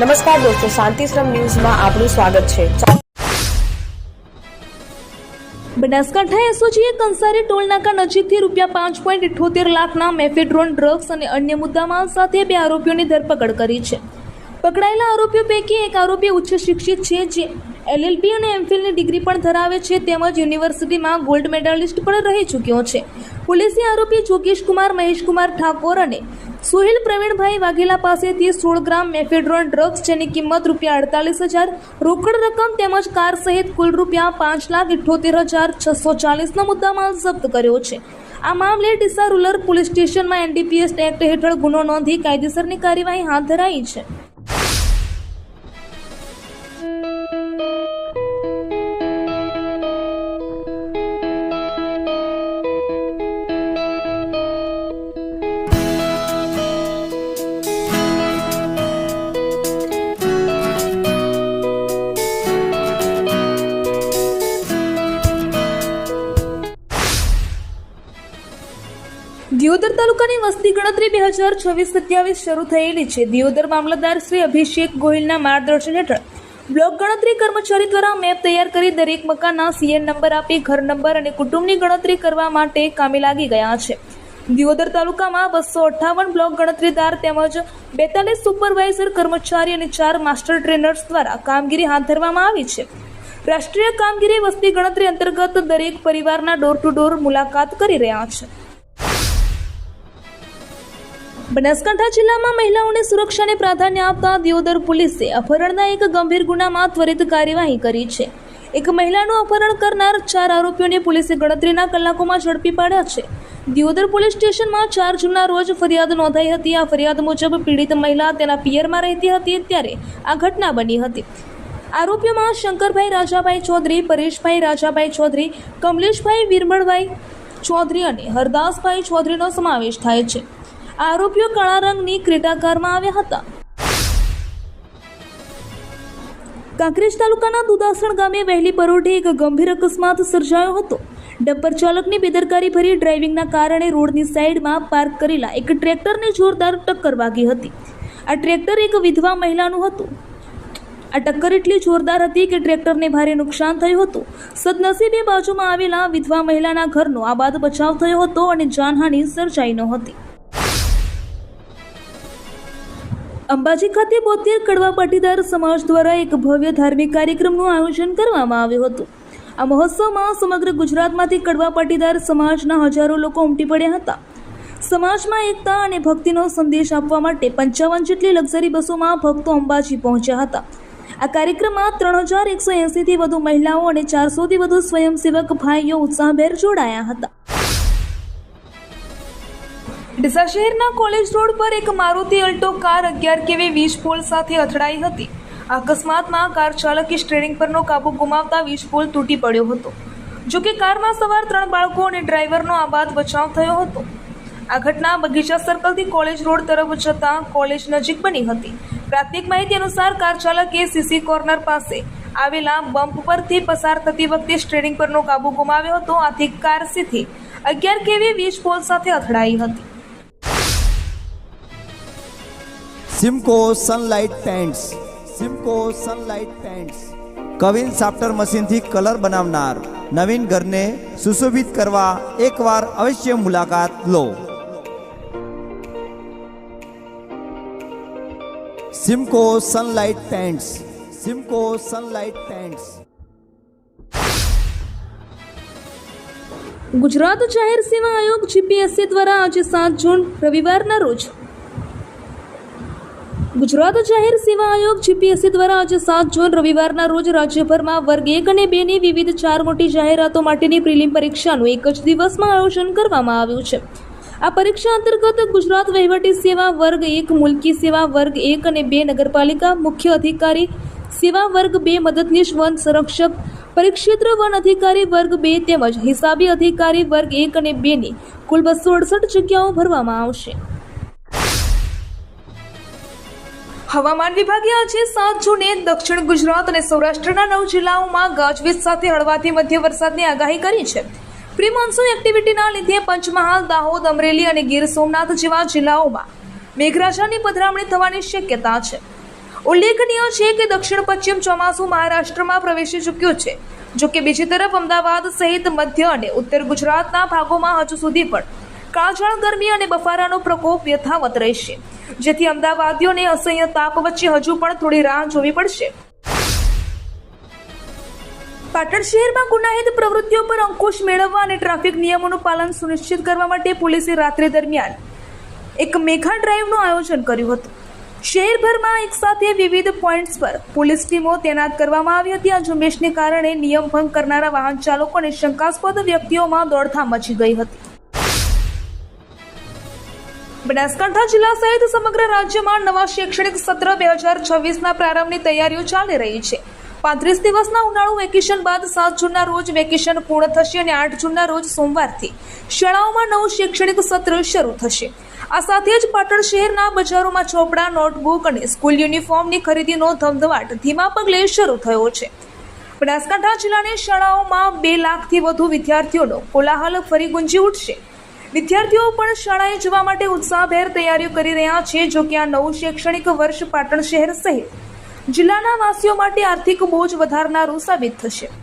નમસ્કાર દોસ્તો, શાંતિશ્રમ ન્યૂઝમાં આપનું સ્વાગત છે। બનાસકાંઠા એસઓજીએ કંસારી ટોલનાકા નજીકથી ₹5.78 લાખના મેફેડ્રોન ડ્રગ્સ અને અન્ય મુદ્દામાલ સાથે 2 આરોપીઓની ધરપકડ કરી છે। પકડાયેલા આરોપીઓ પૈકી એક આરોપી ઉચ્ચ શિક્ષિત છે, જે LLB અને MPhilની ડિગ્રી પણ ધરાવે છે, તેમજ યુનિવર્સિટીમાં ગોલ્ડ મેડલિસ્ટ પણ રહી ચૂક્યો છે। પોલીસે આરોપી જોગેશ કુમાર મહેશકુમાર ઠાકોર અને સોહિલ પ્રવીણભાઈ વાઘેલા પાસેથી 16 ગ્રામ મેફેડ્રોન ડ્રગ્સ, જેની કિંમત ₹48,000, રોકડ રકમ તેમજ કાર સહિત કુલ ₹5,78,640નો મુદ્દામાલ જપ્ત કર્યો છે। આ મામલે ડીસા રૂરલ પોલીસ સ્ટેશનમાં NDPS એક્ટ હેઠળ ગુનો નોંધી કાયદેસરની કાર્યવાહી હાથ ધરાઈ છે। દિયોદર તાલુકાની વસ્તી ગણતરી 2026-27 શરૂ થયેલી છે। દિયોદર મામલતદાર શ્રી અભિષેક ગોહિલના માર્ગદર્શન હેઠળ બ્લોક ગણતરી કર્મચારી દ્વારા મેપ તૈયાર કરી દરેક મકાનના CN નંબર આપી ઘર નંબર અને કુટુંબની ગણતરી કરવા માટે કામે લાગી ગયા છે। દિયોદર તાલુકામાં 258 બ્લોક ગણતરીદાર તેમજ 42 સુપરવાઇઝર કર્મચારી અને 4 માસ્ટર ટ્રેનર્સ દ્વારા કામગીરી હાથ ધરવામાં આવી છે। રાષ્ટ્રીય કામગીરી વસ્તી ગણતરી અંતર્ગત દરેક પરિવારના ડોર ટુ ડોર મુલાકાત કરી રહ્યા છે। બનાસકાંઠા જિલ્લામાં મહિલાઓની સુરક્ષાને પ્રાધાન્ય આપતા દિયોદર પોલીસે અપહરણના એક ગંભીર ગુનામાં ત્વરિત કાર્યવાહી કરી છે। એક મહિલાનું અપહરણ કરનાર 4 આરોપીઓને પોલીસે ગણતરીના કલાકોમાં ઝડપી પાડ્યા છે। દિયોદર પોલીસ સ્ટેશનમાં 4 જૂનના રોજ ફરિયાદ નોંધાઈ હતી। આ ફરિયાદ મુજબ પીડિત મહિલા તેના પિયરમાં રહેતી હતી ત્યારે આ ઘટના બની હતી। આરોપીઓમાં શંકરભાઈ રાજાભાઈ ચૌધરી, પરેશભાઈ રાજાભાઈ ચૌધરી, કમલેશભાઈ વિરમળભાઈ ચૌધરી અને હરદાસભાઈ ચૌધરીનો સમાવેશ થાય છે। આરોપીઓ કાળા રંગની ક્રેટા કારમાં આવ્યા હતા। કાંકરેજ તાલુકાના દુદાસણ ગામે વહેલી પરોઢે એક ગંભીર અકસ્માત સર્જાયો હતો। ડમ્પર ચાલકની બેદરકારી ભરી ડ્રાઇવિંગના કારણે રોડની સાઈડમાં પાર્ક કરેલા એક ટ્રેક્ટરને જોરદાર ટક્કર વાગી હતી। આ ટ્રેક્ટર એક વિધવા મહિલાનું હતું। આ ટક્કર એટલી જોરદાર હતી કે ટ્રેક્ટરને ભારે નુકસાન થયું હતું। સદનસીબે બાજુમાં આવેલા વિધવા મહિલાના ઘરનો આબાદ બચાવ થયો હતો અને જાનહાનિ સર્જાઈ નહોતી। અંબાજી ખાતે 72 કડવા પાટીદાર સમાજ દ્વારા એક ભવ્ય ધાર્મિક કાર્યક્રમનું આયોજન કરવામાં આવ્યું હતું। આ મહોત્સવમાં સમગ્ર ગુજરાતમાંથી કડવા પાટીદાર સમાજના હજારો લોકો ઉમટી પડ્યા હતા। સમાજમાં એકતા અને ભક્તિનો સંદેશ આપવા માટે 55 જેટલી લક્ઝરી બસોમાં ભક્તો અંબાજી પહોંચ્યા હતા। આ કાર્યક્રમમાં 3180થી વધુ મહિલાઓ અને 400થી વધુ સ્વયંસેવક ભાઈઓ ઉત્સાહભેર જોડાયા હતા। ડીસા શહેરના કોલેજ રોડ પર એક મારુતિ અલ્ટો કાર 11 kV વીજ પોલ સાથે અથડાઈ હતી। આ અકસ્માતમાં કાર ચાલકે સ્ટીયરિંગ પરનો કાબુ ગુમાવતા વીજ પોલ તૂટી પડ્યો હતો। જો કે કારમાં સવાર 3 બાળકો અને ડ્રાઈવરનો આબાદ બચાવ થયો હતો। આ ઘટના બગીચા સર્કલથી કોલેજ રોડ તરફ જતા કોલેજ નજીક બની હતી। પ્રાથમિક માહિતી અનુસાર કાર ચાલકે CC કોર્નર પાસે આવેલા બમ્પ પરથી પસાર થતી વખતે સ્ટીયરિંગ પરનો કાબુ ગુમાવ્યો હતો। આથી કાર સીધી 11 kV વીજ પોલ સાથે અથડાઈ હતી। Simco sunlight paints, Simco sunlight paints કવિન સાફ્ટર મશીનથી કલર બનાવનાર નવીન ઘરને સુશોભિત કરવા એકવાર અવશ્ય મુલાકાત લો। Simco sunlight paints, Simco sunlight paints. Gujarat જાહેર સેવા આયોગ GPSC દ્વારા આજે 7 જૂન રવિવારના રોજ ગુજરાત જાહેર સેવા આયોગ GPSC દ્વારા આજે 7 જૂન રવિવારના રોજ રાજ્યભરમાં વર્ગ 1 અને 2 ની વિવિધ 4 મોટી જાહેરાતો માટેની પ્રિલિમ પરીક્ષાનું એક જ દિવસમાં આયોજન કરવામાં આવ્યું છે। આ પરીક્ષા અંતર્ગત ગુજરાત વહીવટી સેવા વર્ગ 1, મુલકી સેવા વર્ગ 1 અને 2, નગરપાલિકા મુખ્ય અધિકારી સેવા વર્ગ 2, મદદનીશ વન સંરક્ષક પરિક્ષેત્ર વન અધિકારી વર્ગ 2 તેમજ હિસાબી અધિકારી વર્ગ 1 અને 2 ની કુલ 268 જગ્યાઓ ભરવામાં આવશે। હવામાન વિભાગે આજે 7 જૂને દક્ષિણ ગુજરાત અને સૌરાષ્ટ્રના 9 જિલ્લાઓમાં ગાજવીજ સાથે હળવાથી મધ્ય વરસાદની આગાહી કરી છે। પ્રી મોન્સૂન એક્ટિવિટીના લીધે પંચમહાલ, દાહોદ, અમરેલી અને ગીર સોમનાથ જેવા જિલ્લાઓમાં મેઘરાજાની પધરામણી થવાની શક્યતા છે। ઉલ્લેખનીય છે કે દક્ષિણ પશ્ચિમ ચોમાસું મહારાષ્ટ્રમાં પ્રવેશી ચૂક્યું છે. જો કે બીજી તરફ અમદાવાદ સહિત મધ્ય અને ઉત્તર ગુજરાતના ભાગોમાં હજુ સુધી પણ કાળઝાળ ગરમી અને બફારાનો પ્રકોપ યથાવત રહેશે, જેથી અમદાવાદીઓને અસહ્ય તાપ વચ્ચે હજુ પણ થોડી રાહ જોવી પડશે. પાટણ શહેરમાં ગુનાહિત પ્રવૃત્તિઓ પર અંકુશ મેળવવા અને ટ્રાફિક નિયમોનું પાલન સુનિશ્ચિત કરવા માટે પોલીસે રાત્રિ દરમિયાન એક મેઘા ડ્રાઈવનું આયોજન કર્યું હતું. શહેરભરમાં એકસાથે વિવિધ પોઈન્ટ્સ પર પોલીસ ટીમો તૈનાત કરવામાં આવી હતી. આ ઝુંબેશને કારણે નિયમ ભંગ કરનારા વાહન ચાલકો અને શંકાસ્પદ વ્યક્તિઓમાં દોડધામ મચી ગઈ હતી. બનાસકાંઠા જિલ્લા સહિત સમગ્ર રાજ્યમાં નવા શૈક્ષણિક સત્ર 2026ના પ્રારંભની તૈયારીઓ ચાલી રહી છે. 35 દિવસના ઉનાળુ વેકેશન બાદ 7 જૂનના રોજ વેકેશન પૂર્ણ થશે અને 8 જૂનના રોજ સોમવારથી શાળાઓમાં નવું શૈક્ષણિક સત્ર શરૂ થશે. આ સાથે જ પાટણ શહેરના બજારોમાં ચોપડા, નોટબુક અને સ્કૂલ યુનિફોર્મની ખરીદીનો ધમધમાટ ધીમા પગલે શરૂ થયો છે. બનાસકાંઠા જિલ્લાની શાળાઓમાં 2 લાખથી વધુ વિદ્યાર્થીઓનો કોલાહલ ફરી ગુંજી ઉઠશે. વિદ્યાર્થીઓ પણ શાળાએ જવા માટે ઉત્સાહભેર તૈયારીઓ કરી રહ્યા છે. જો કે આ નવું શૈક્ષણિક વર્ષ પાટણ શહેર સહિત જિલ્લાના વાસીઓ માટે આર્થિક બોજ વધારનારું સાબિત થશે.